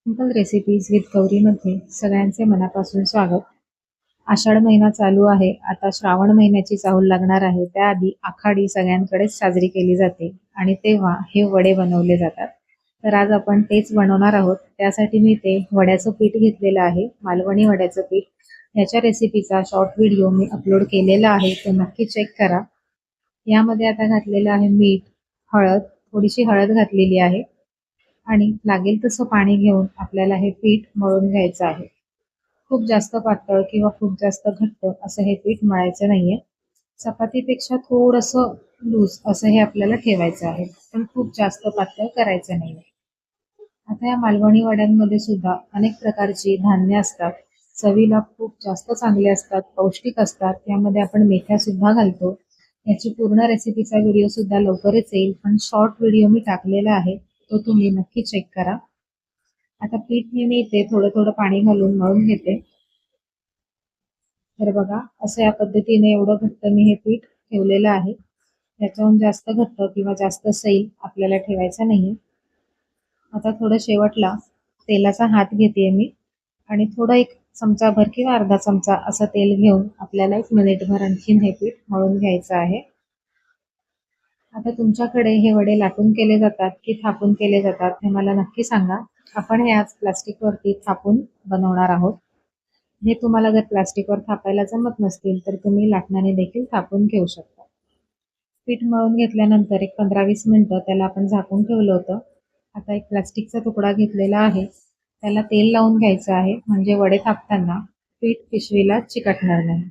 Simple recipes with गौरीमध्ये सगळ्यांचे मनापासून स्वागत. आषाढ महिना चालू आहे. आता श्रावण महिन्याची चाहूल लागणार आहे. त्याआधी आखाडी सगळ्यांकडेच साजरी केली जाते आणि तेव्हा हे वडे बनवले जातात. तर आज आपण तेच बनवणार आहोत. त्यासाठी मी ते वड्याचं पीठ घेतलेलं आहे, मालवणी वड्याचं पीठ. याच्या रेसिपीचा शॉर्ट व्हिडिओ मी अपलोड केलेला आहे, तो नक्की चेक करा. यामध्ये आता घातलेलं आहे मीठ, हळद, थोडीशी हळद घातलेली आहे आणि लागेल तसं पाणी घेऊन आपल्याला हे पीठ मळून घ्यायचं आहे. खूप जास्त पातळ किंवा खूप जास्त घट्ट असं हे पीठ मळायचं नाहीये. चपातीपेक्षा थोडंसं लूज असं हे आपल्याला ठेवायचं आहे, पण खूप जास्त पातळ करायचं नाहीये. आता या मालवणी वड्यांमध्ये सुद्धा अनेक प्रकारची धान्य असतात. चवीला खूप जास्त चांगले असतात, पौष्टिक असतात. यामध्ये आपण मेथ्या सुद्धा घालतो. याची पूर्ण रेसिपीचा व्हिडिओ सुद्धा लवकरच येईल, पण शॉर्ट व्हिडिओ मी टाकलेला आहे, तो तुम्ही नक्की चेक करा. आता पीठ हे मी इथे थोडं थोडं पाणी घालून मळून घेते. तर बघा, असं या पद्धतीने एवढं घट्ट मी हे पीठ ठेवलेलं आहे. त्याच्याहून जास्त घट्ट किंवा जास्त सैल आपल्याला ठेवायचा नाहीये. आता थोडं शेवटला तेलाचा हात घेते मी आणि थोडं एक चमचाभर किंवा अर्धा चमचा असं तेल घेऊन आपल्याला 1 मिनिटभर आणखीन हे पीठ मळून घ्यायचं आहे. आता तुमच्याकडे हे वडे लाटून केले जातात की थापून केले जातात हे मला नक्की सांगा. आपण हे आज प्लास्टिकवरती थापून बनवणार आहोत. हे तुम्हाला जर प्लास्टिकवर थापायला जमत नसतील तर तुम्ही लाटण्याने देखील थापून घेऊ शकता. पीठ मळून घेतल्यानंतर एक 15-20 मिनिटं त्याला आपण झाकून ठेवलं होतं. आता एक प्लास्टिकचा तुकडा घेतलेला आहे. त्याला तेल लावून घ्यायचं आहे, म्हणजे वडे थापताना पीठ पिशवीला चिकटणार नाही.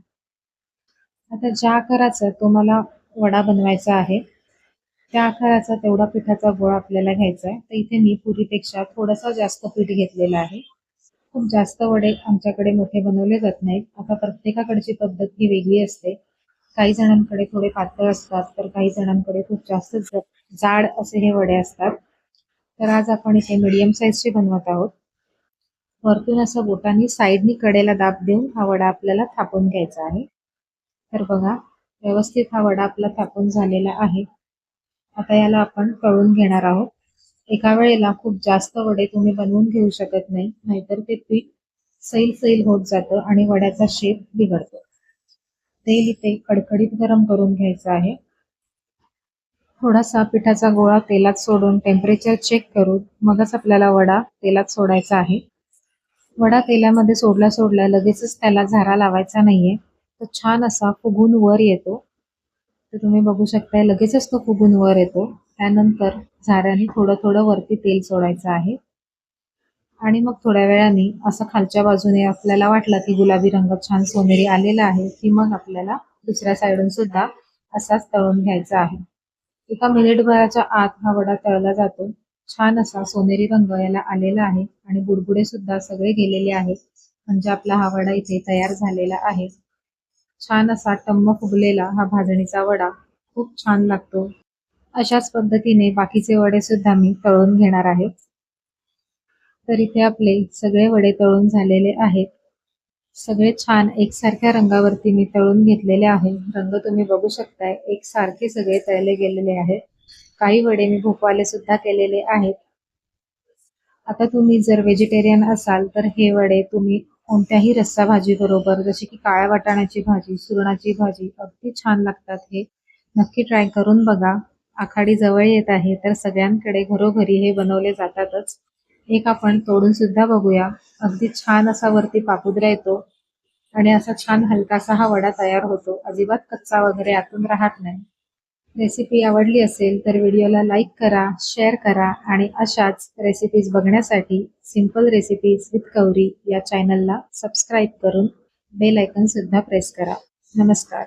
आता ज्या आकाराचा तुम्हाला वडा बनवायचा आहे, त्या आकाराचा तेवढा पिठाचा गोळा आपल्याला घ्यायचा आहे. तर इथे मी पुरीपेक्षा थोडंसं जास्त पीठ घेतलेलं आहे. खूप जास्त वडे आमच्याकडे मोठे बनवले जात नाहीत. आता प्रत्येकाकडची पद्धत ही वेगळी असते. काही जणांकडे थोडे पातळ असतात, तर काही जणांकडे खूप जास्त जाड असे हे वडे असतात. तर आज आपण इथे मीडियम साईजचे बनवत आहोत. वरतून असं बोटांनी साईडनी कडेला दाब देऊन हा वडा आपल्याला थापून घ्यायचा आहे. तर बघा, व्यवस्थित हा वडा आपला थापून झालेला आहे. आता याला आपण तळून घेणार आहोत. एका वेळेला खूप जास्त वडे तुम्ही बनवून घेऊ शकत नाही, नाहीतर ते पीठ सैल सैल होत जातं आणि वड्याचा शेप बिघडतो. तेल इथे कडकडीत गरम करून घ्यायचं आहे. थोडासा पिठाचा गोळा तेलात सोडून टेम्परेचर चेक करून मगच आपल्याला वडा तेलात सोडायचा आहे. वडा तेलामध्ये सोडल्या सोडल्या लगेचच त्याला झारा लावायचा नाहीये. तो छान असा फुगून वर येतो. तर तुम्ही बघू शकताय, लगेचच तो फुगून वर येतो. त्यानंतर झाऱ्याने थोडं थोडं वरती तेल सोडायचं आहे आणि मग थोड्या वेळाने असं खालच्या बाजूने आपल्याला वाटलं की गुलाबी रंग छान सोनेरी आलेला आहे, की मग आपल्याला दुसऱ्या साईडून सुद्धा असाच तळून घ्यायचा आहे. एका मिनिटभराच्या आत हा वडा तळला जातो. छान असा सोनेरी रंग याला आलेला आहे आणि बुडबुडे सुद्धा सगळे गेलेले आहेत. म्हणजे आपला हा वडा इथे तयार झालेला आहे. छान असा टम्म फुगलेला हा भाजणीचा वडा खूप छान लागतो. अशाच पद्धतीने बाकीचे वडे सुद्धा मी तळून घेणार आहे. तर इथे आपले सगळे वडे तळून झालेले आहेत. सगळे छान एकसारख्या रंगावरती मी तळून घेतलेले आहे. रंग तुम्ही बघू शकताय, एकसारखे सगळे तळले गेलेले आहेत. काही वडे मी भोपवाले सुद्धा केलेले आहेत. आता तुम्ही जर व्हेजिटेरियन असाल तर हे वडे तुम्ही कोणत्याही रस्सा भाजी बरोबर, जशी की काळ्या वाटाण्याची भाजी, सुरणाची भाजी, अगदी छान लागतात. हे नक्की ट्राय करून बघा. आखाडी जवळ येत आहे तर सगळ्यांकडे घरोघरी हे बनवले जातातच. एक आपण तोडून सुद्धा बघूया. अगदी छान असा वरती पापुद्रा येतो आणि असा छान हलकासा हा वडा तयार होतो. अजिबात कच्चा वगैरे आतून राहत नाही. रेसिपी आवडली असेल तर व्हिडिओला लाईक करा, शेअर करा आणि अशाच रेसिपीज बघण्यासाठी सिंपल रेसिपीज विथ गौरी या चॅनलला सबस्क्राईब करून बेल आयकॉन सुद्धा प्रेस करा. नमस्कार.